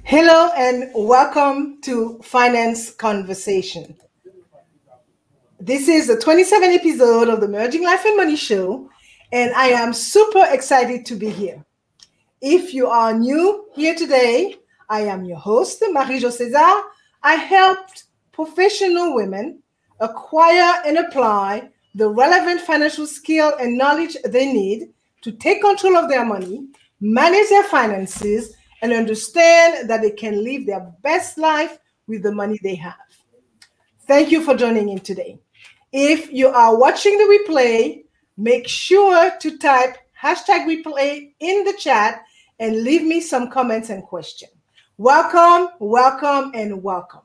Hello and welcome to Finance Conversation. This is the 27th episode of the Merging Life and Money Show, and I am super excited to be here. If you are new here today, I am your host, Marie-Jo César. I helped professional women acquire and apply the relevant financial skill and knowledge they need to take control of their money, manage their finances, and understand that they can live their best life with the money they have. Thank you for joining in today. If you are watching the replay, make sure to type #replay in the chat and leave me some comments and questions. Welcome, welcome, and welcome.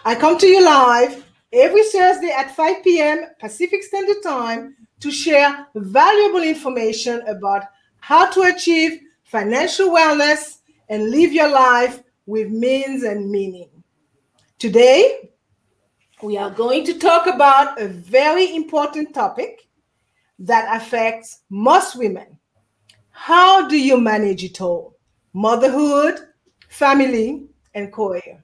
I come to you live every Thursday at 5 p.m. Pacific Standard Time to share valuable information about how to achieve financial wellness and live your life with means and meaning. Today, we are going to talk about a very important topic that affects most women. How do you manage it all? Motherhood, family, and career.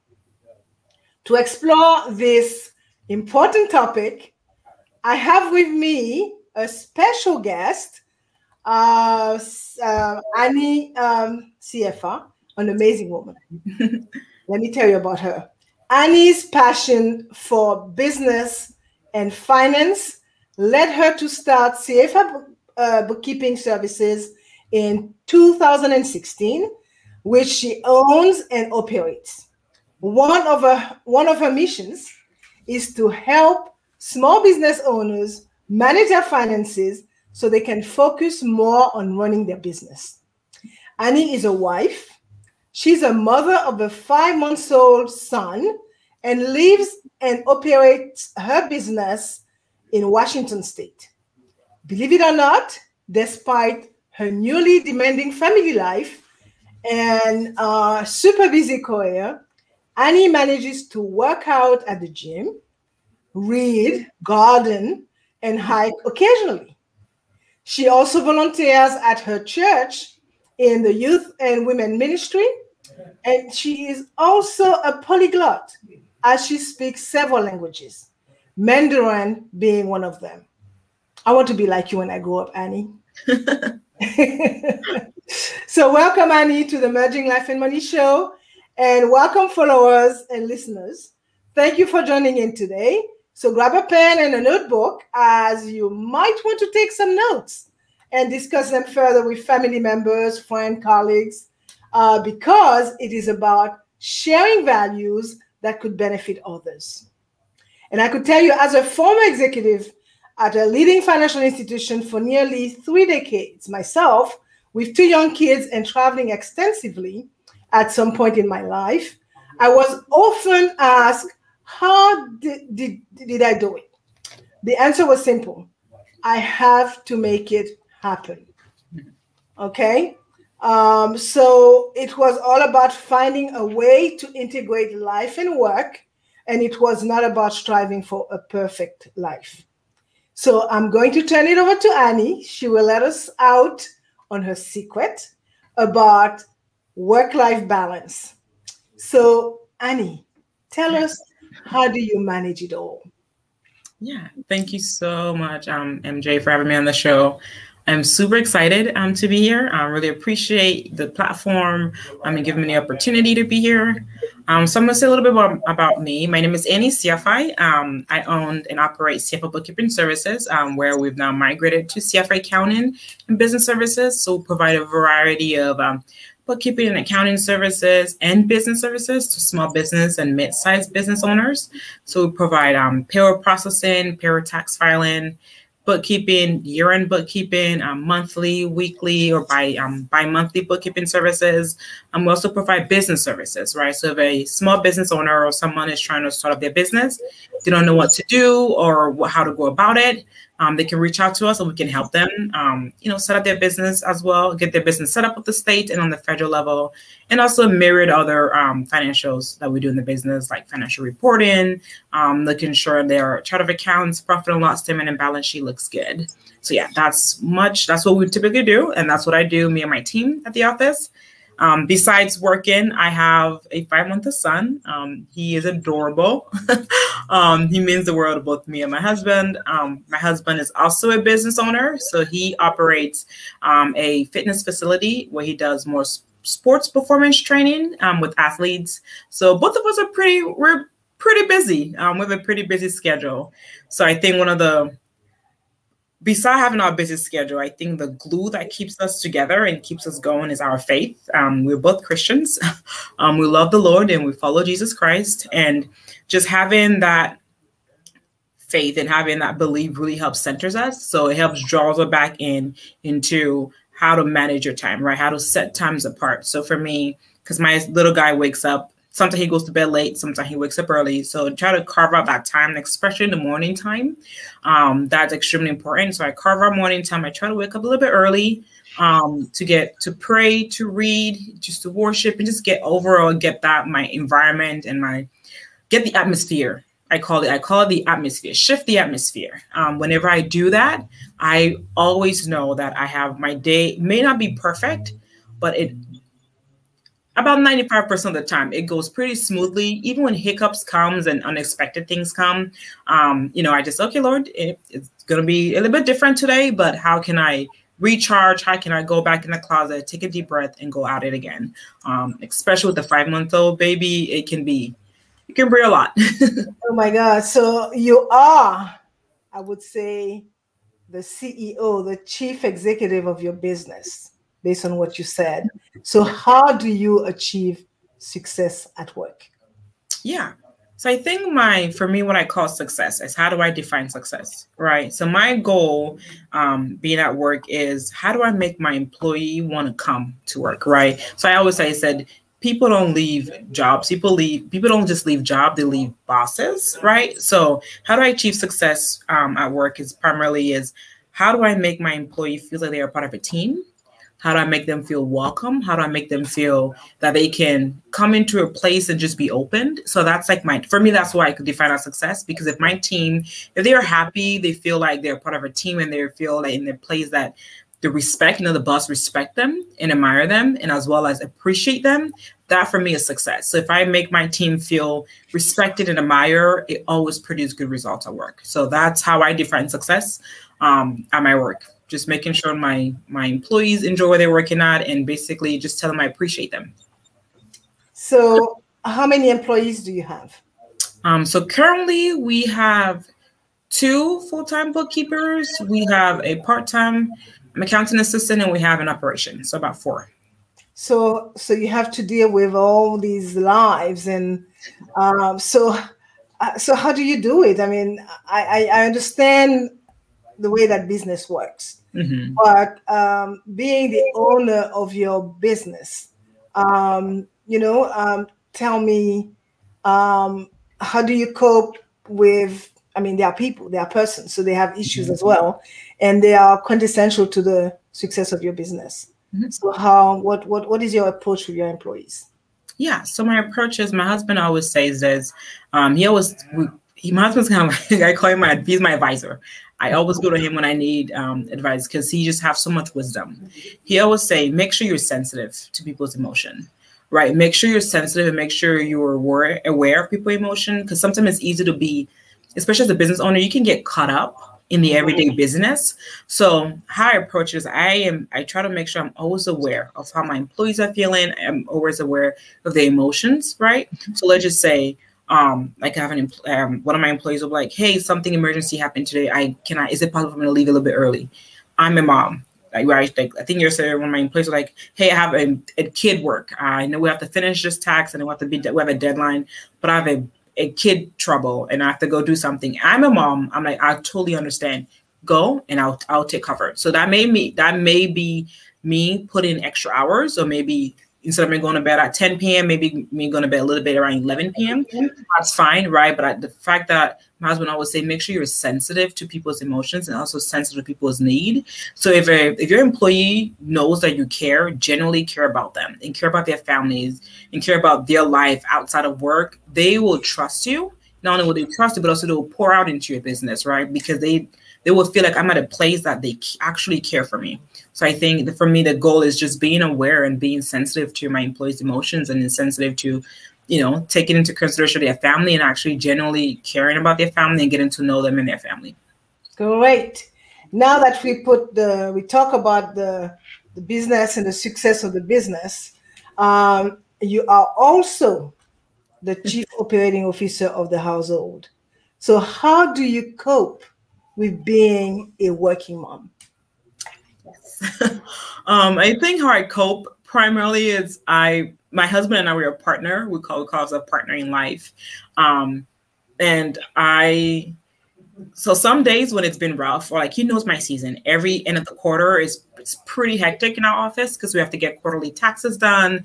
To explore this important topic, I have with me a special guest, Annie Siefa, an amazing woman. Let me tell you about her. Annie's passion for business and finance led her to start Siefa Bookeeping services in 2016, which she owns and operates. One of her missions is to help small business owners manage their finances so they can focus more on running their business. Annie is a wife. She's a mother of a 5-month-old son and lives and operates her business in Washington State. Believe it or not, despite her newly demanding family life and super busy career, Annie manages to work out at the gym, read, garden, and hike occasionally. She also volunteers at her church in the youth and women ministry, and she is also a polyglot as she speaks several languages, Mandarin being one of them. I want to be like you when I grow up, Annie. So welcome, Annie, to the Merging Life and Money Show, and welcome followers and listeners. Thank you for joining in today. So grab a pen and a notebook, as you might want to take some notes and discuss them further with family members, friends, colleagues, because it is about sharing values that could benefit others. And I could tell you, as a former executive at a leading financial institution for nearly 3 decades, myself, with 2 young kids and traveling extensively at some point in my life, I was often asked, how did I do it? The answer was simple. I have to make it happen. Okay? So it was all about finding a way to integrate life and work, and it was not about striving for a perfect life. So I'm going to turn it over to Annie. She will let us out on her secret about work-life balance. So Annie, tell us, how do you manage it all? Yeah, thank you so much, MJ, for having me on the show. I'm super excited to be here. I really appreciate the platform and giving me the opportunity to be here. So I'm going to say a little bit about me. My name is Annie Siefa. I own and operate Siefa Bookeeping services, where we've now migrated to Siefa Accounting and Business Services. So we provide a variety of bookkeeping and accounting services and business services to small business and mid-sized business owners. So we provide payroll processing, payroll tax filing, bookkeeping, year-end bookkeeping, monthly, weekly, or bi-monthly bookkeeping services. We also provide business services, right? So if a small business owner or someone is trying to start up their business, they don't know what to do or how to go about it, they can reach out to us and we can help them, set up their business as well, get their business set up with the state and on the federal level, and also myriad other financials that we do in the business, like financial reporting, making sure their chart of accounts, profit and loss statement, and balance sheet looks good. So yeah, that's what we typically do. And that's what I do, me and my team at the office. Besides working, I have a 5-month son. He is adorable. He means the world to both me and my husband. My husband is also a business owner, so he operates a fitness facility where he does more sports performance training with athletes. So both of us are we're pretty busy. We have a pretty busy schedule. So I think besides having our busy schedule, I think the glue that keeps us together and keeps us going is our faith. We're both Christians. We love the Lord and we follow Jesus Christ. And just having that faith and having that belief really helps centers us. So it helps draws us back into how to manage your time, right? How to set times apart. So for me, because my little guy wakes up, sometimes he goes to bed late, sometimes he wakes up early. So try to carve out that time, especially in the morning time. That's extremely important. So I carve out morning time. I try to wake up a little bit early to pray, to read, just to worship, and just get that my environment and get the atmosphere. I call it the atmosphere, shift the atmosphere. Whenever I do that, I always know that I have my day may not be perfect, but about 95% of the time, it goes pretty smoothly. Even when hiccups comes and unexpected things come, I just, okay, Lord, it's going to be a little bit different today, but how can I recharge? How can I go back in the closet, take a deep breath and go at it again? Especially with the 5-month-old baby, it can be a lot. Oh my God. So you are, I would say, the CEO, the chief executive of your business, based on what you said. So how do you achieve success at work? Yeah. So I think for me, what I call success is how do I define success, right? So my goal being at work is how do I make my employee want to come to work, right? So I always said, people don't leave jobs. People don't just leave jobs, they leave bosses, right? So how do I achieve success at work is how do I make my employee feel like they're a part of a team? How do I make them feel welcome? How do I make them feel that they can come into a place and just be opened? So that's for me, that's why I could define as success, because if my team, if they are happy, they feel like they're part of a team and they feel like in their place that the respect, the boss respect them and admire them and as well as appreciate them, that for me is success. So if I make my team feel respected and admired, it always produces good results at work. So that's how I define success at my work. Just making sure my employees enjoy where they're working at and basically just tell them I appreciate them. So how many employees do you have? So currently we have 2 full-time bookkeepers. We have a part-time accounting assistant and we have an operation. So about 4. So you have to deal with all these lives. And so how do you do it? I mean, I understand the way that business works. Mm-hmm. But being the owner of your business, tell me, how do you cope with, they are people, they are persons, so they have issues as well, and they are quintessential to the success of your business. Mm-hmm. So what is your approach with your employees? Yeah, so my approach is, my husband always says this, my husband's kind of, I call him he's my advisor. I always go to him when I need advice because he just has so much wisdom. He always say, make sure you're sensitive to people's emotion, right? Make sure you're sensitive and make sure you're aware of people's emotion, because sometimes it's easy to be, especially as a business owner, you can get caught up in the everyday business. So how I approach it is I try to make sure I'm always aware of how my employees are feeling. I'm always aware of their emotions, right? So let's just say, like I have one of my employees will be like, hey, something emergency happened today. Is it possible for me to leave a little bit early? I'm a mom. I think yesterday one of my employees was like, hey, I have a kid work. I know we have to finish this task and we have a deadline, but I have a kid trouble and I have to go do something. I'm a mom. I'm like, I totally understand. Go and I'll take cover. So that may be me putting in extra hours, or maybe instead of me going to bed at 10 p.m., maybe me going to bed a little bit around 11 p.m. That's fine, right? But the fact that my husband always say, make sure you're sensitive to people's emotions and also sensitive to people's need. So if your employee knows that you genuinely care about them and care about their families and care about their life outside of work, they will trust you. Not only will they trust you, but also they will pour out into your business, right? Because they will feel like I'm at a place that they actually care for me. So I think that for me, the goal is just being aware and being sensitive to my employees' emotions and sensitive to, taking into consideration their family and actually genuinely caring about their family and getting to know them and their family. Great. Now that we talk about the business and the success of the business, you are also the chief operating officer of the household. So how do you cope with being a working mom? I think how I cope primarily is my husband and I were a partner. We call ourselves a partner in life. So some days when it's been rough, or like he knows my season, every end of the quarter it's pretty hectic in our office because we have to get quarterly taxes done.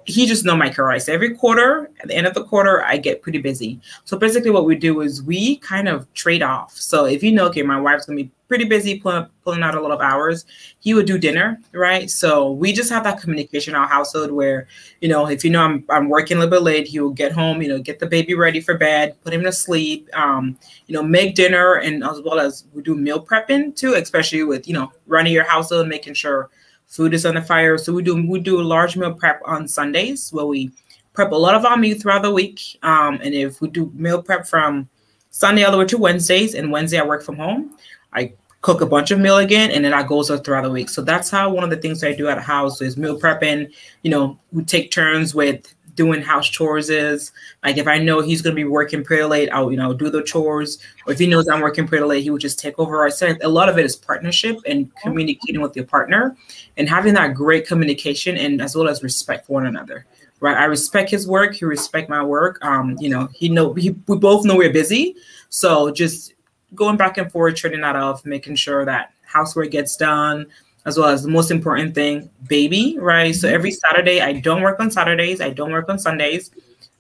He just know my career. So every quarter, at the end of the quarter, I get pretty busy. So basically what we do is we kind of trade off. So if okay, my wife's going to be pretty busy pulling out a lot of hours, he would do dinner, right? So we just have that communication in our household where, if I'm working a little bit late, he will get home, get the baby ready for bed, put him to sleep, make dinner, and as well as we do meal prepping too, especially with, running your household, making sure food is on the fire. So we do a large meal prep on Sundays where we prep a lot of our meal throughout the week. And if we do meal prep from Sunday all the way to Wednesdays, and Wednesday I work from home, I cook a bunch of meal again, and then that goes throughout the week. So that's how one of the things I do at a house is meal prepping. We take turns with doing house chores. Is like if I know he's going to be working pretty late, I'll do the chores. Or if he knows I'm working pretty late, he would just take over. I said a lot of it is partnership and communicating with your partner and having that great communication and as well as respect for one another. Right? I respect his work. He respect my work. We both know we're busy. So just going back and forth, trading that off, making sure that housework gets done, as well as the most important thing, baby, right? So every Saturday, I don't work on Saturdays. I don't work on Sundays.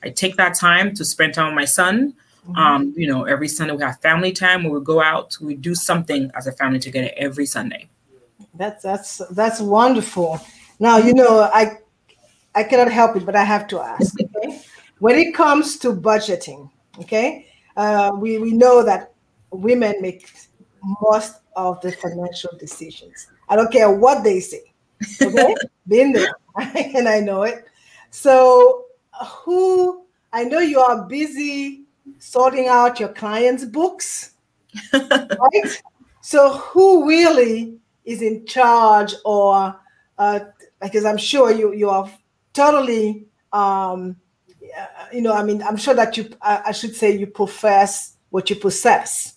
I take that time to spend time with my son. Every Sunday we have family time where we go out, we do something as a family together every Sunday. That's wonderful. Now, I cannot help it, but I have to ask, okay? When it comes to budgeting, okay, we know that women make most of the financial decisions. I don't care what they say. Okay, been there, and I know it. So, I know you are busy sorting out your clients' books, right? So, who really is in charge, or because I'm sure you are totally, I'm sure that I should say you profess what you possess.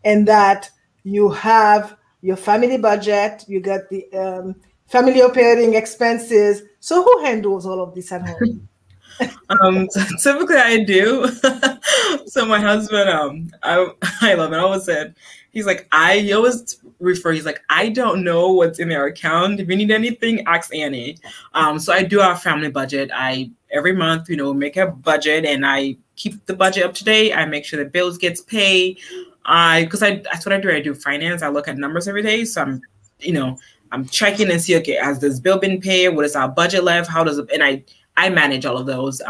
And that you have your family budget, you got the family operating expenses. So who handles all of this at home? Typically I do. So my husband, I love it. I always said, he's like, he's like, I don't know what's in their account. If you need anything, ask Annie. So I do our family budget. Every month, make a budget and I keep the budget up to date. I make sure the bills gets paid. That's what I do. I do finance. I look at numbers every day. So I'm checking and see, okay, has this bill been paid? What is our budget left? How does it, and I manage all of those.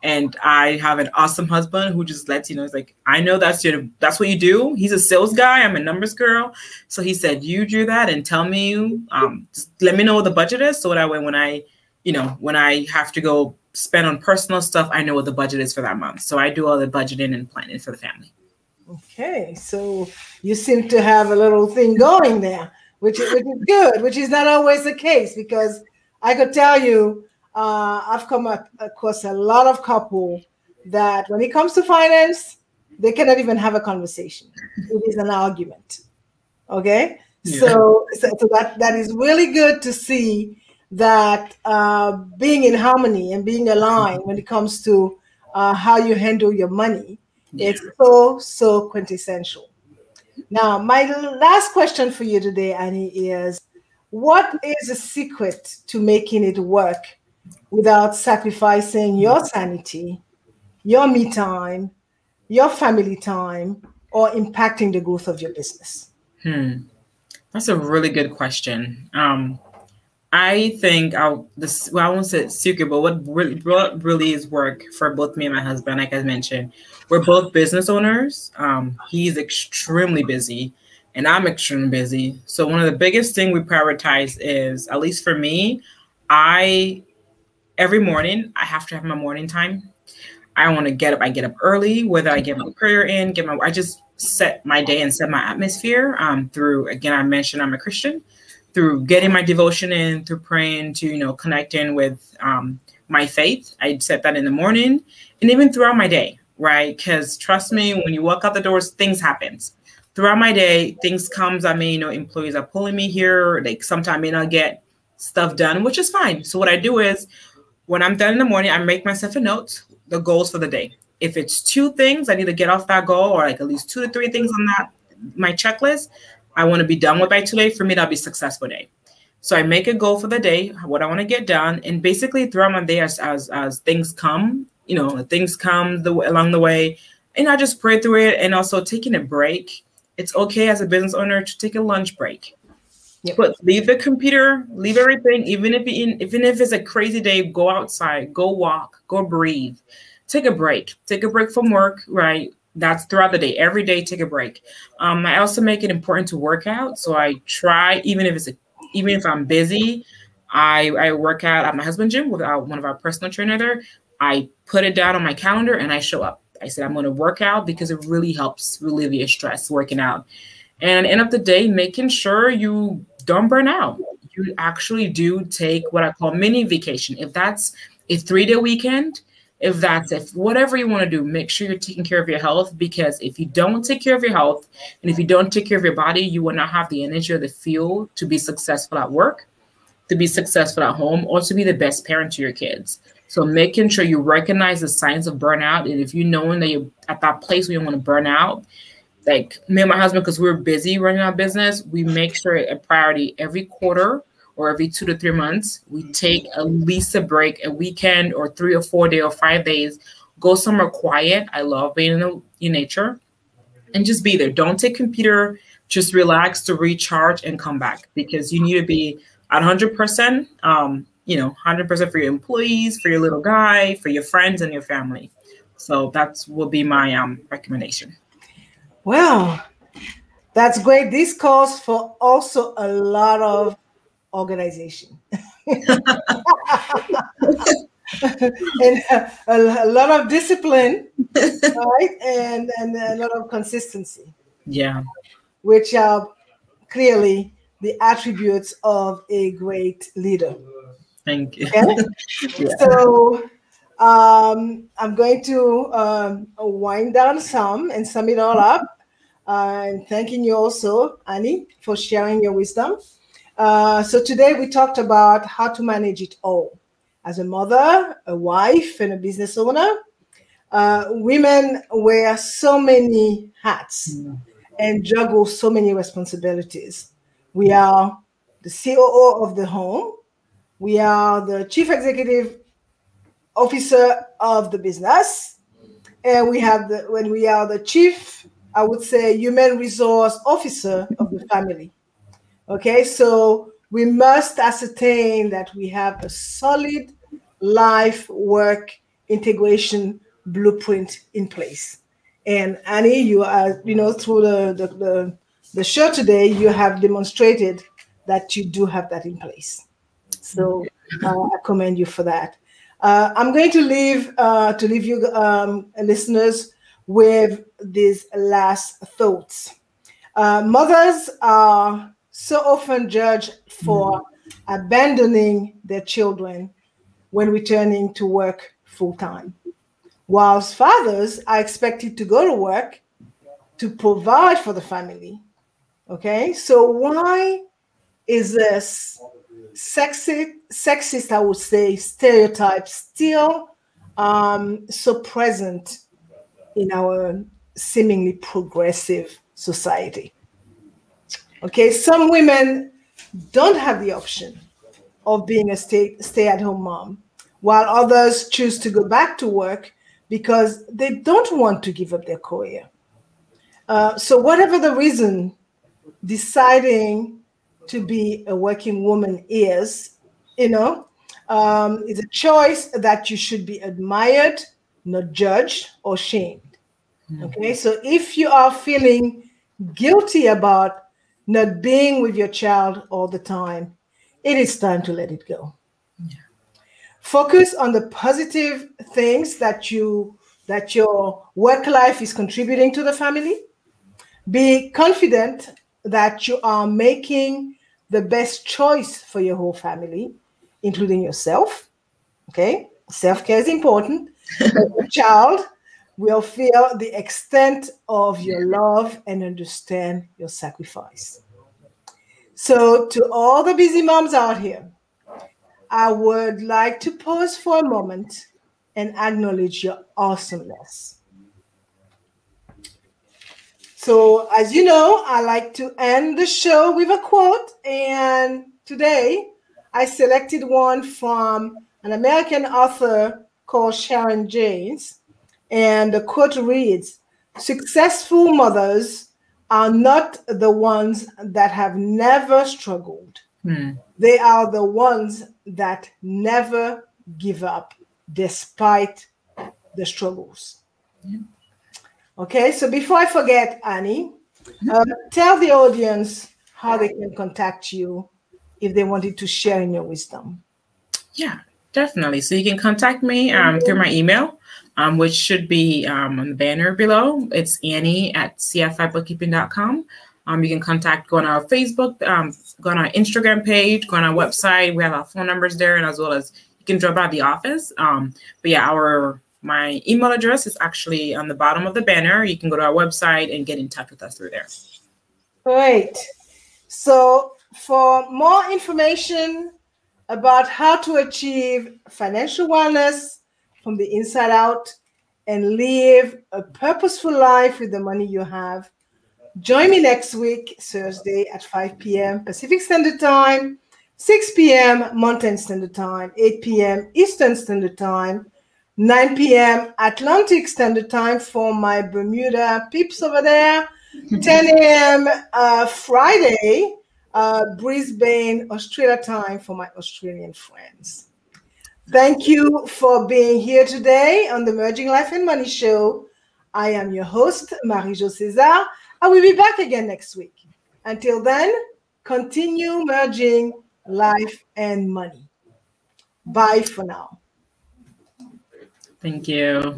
And I have an awesome husband who just lets, he's like, I know that's what you do. He's a sales guy. I'm a numbers girl. So he said, you do that and tell me, just let me know what the budget is. So that way, when I have to go spend on personal stuff, I know what the budget is for that month. So I do all the budgeting and planning for the family. Okay, so you seem to have a little thing going there, which is good, which is not always the case, because I could tell you, I've come across a lot of couples that when it comes to finance, they cannot even have a conversation. It is an argument. Okay, yeah. So that is really good to see that being in harmony and being aligned when it comes to how you handle your money. Yeah. It's so quintessential. Now, my last question for you today, Annie, is what is the secret to making it work without sacrificing your sanity, your me time, your family time, or impacting the growth of your business? That's a really good question. I think I won't say it's secret, but what really is work for both me and my husband, like I mentioned, we're both business owners. He's extremely busy and I'm extremely busy. So one of the biggest thing we prioritize is, at least for me, every morning I have to have my morning time. I want to get up. I get up early, whether I get my prayer in, I just set my day and set my atmosphere through, again, I mentioned I'm a Christian, through getting my devotion in, through praying, to, connecting with my faith. I set that in the morning and even throughout my day, right? Because trust me, when you walk out the doors, things happen. Throughout my day, things comes. I mean, employees are pulling me here. Like sometimes I may not get stuff done, which is fine. So what I do is, when I'm done in the morning, I make myself a note, the goals for the day. If it's 2 things, I need to get off that goal, or like at least 2 to 3 things on that, my checklist, I want to be done with by today. For me, that'll be a successful day. So I make a goal for the day, what I want to get done. And basically throughout my day, as things come, things come along the way, and I just pray through it. And also taking a break. It's okay as a business owner to take a lunch break. Yep. But leave the computer, leave everything, even if it's a crazy day, go outside, go walk, go breathe, take a break from work, right? That's throughout the day, every day, take a break. I also make it important to work out. So I try, even if I'm busy, I work out at my husband's gym with one of our personal trainer there. I put it down on my calendar and I show up. I said, I'm going to work out because it really helps relieve your stress working out. And at the end of the day, making sure you don't burn out. You actually do take what I call mini vacation. If that's a 3-day weekend, if whatever you want to do, make sure you're taking care of your health, because if you don't take care of your health and if you don't take care of your body, you will not have the energy or the fuel to be successful at work, to be successful at home, or to be the best parent to your kids. So making sure you recognize the signs of burnout. And if you knowing that you're at that place where you want to burn out, like me and my husband, because we're busy running our business, we make sure a priority every quarter or every 2 to 3 months, we take at least a break, a weekend or 3 or 4 days or 5 days, go somewhere quiet. I love being in nature and just be there. Don't take computer, just relax to recharge and come back, because you need to be at 100%, 100% for your employees, for your little guy, for your friends and your family. So that will be my recommendation. Well, that's great. This calls for also a lot of organization and a lot of discipline, right? And a lot of consistency. Yeah. Which are clearly the attributes of a great leader. Thank you. Okay? Yeah. So I'm going to wind down some and sum it all up. And thanking you also, Annie, for sharing your wisdom. So today we talked about how to manage it all. As a mother, a wife, and a business owner, women wear so many hats and juggle so many responsibilities. We are the COO of the home. We are the chief executive officer of the business. And we are the chief, I would say, human resource officer of the family. Okay, so we must ascertain that we have a solid life work integration blueprint in place. And Annie, you are, through the show today, you have demonstrated that you do have that in place. So I commend you for that. I'm going to leave you listeners with these last thoughts. Mothers are so often judged for abandoning their children when returning to work full-time, whilst fathers are expected to go to work to provide for the family. Okay, so why is this sexist, I would say, stereotype still so present in our seemingly progressive society? Okay, some women don't have the option of being a stay-at-home mom, while others choose to go back to work because they don't want to give up their career. So whatever the reason, deciding to be a working woman is, You know, it's a choice that you should be admired, not judged or shamed. Okay, so if you are feeling guilty about not being with your child all the time, it is time to let it go. Yeah. Focus on the positive things that your work life is contributing to the family. Be confident that you are making the best choice for your whole family, including yourself. Okay, self-care is important. Your child will feel the extent of your love and understand your sacrifice. So, to all the busy moms out here, I would like to pause for a moment and acknowledge your awesomeness. So, as you know, I like to end the show with a quote, and today I selected one from an American author called Sharon James, and the quote reads, "Successful mothers are not the ones that have never struggled. They are the ones that never give up despite the struggles." Okay, so before I forget, Annie, tell the audience how they can contact you if they wanted to share in your wisdom. Yeah, definitely. So you can contact me through my email, which should be on the banner below. It's Annie@CFIBookkeeping.com. You can go on our Facebook, go on our Instagram page, go on our website. We have our phone numbers there, and as well as you can drop by the office. But yeah, my email address is actually on the bottom of the banner. You can go to our website and get in touch with us through there. Great. So for more information about how to achieve financial wellness from the inside out and live a purposeful life with the money you have, join me next week, Thursday at 5 p.m. Pacific Standard Time, 6 p.m. Mountain Standard Time, 8 p.m. Eastern Standard Time, 9 p.m. Atlantic Standard Time for my Bermuda peeps over there, 10 a.m. Friday, Brisbane, Australia time for my Australian friends. Thank you for being here today on the Merging Life and Money Show. I am your host, Marie-Jo César. I will be back again next week. Until then, continue merging life and money. Bye for now. Thank you.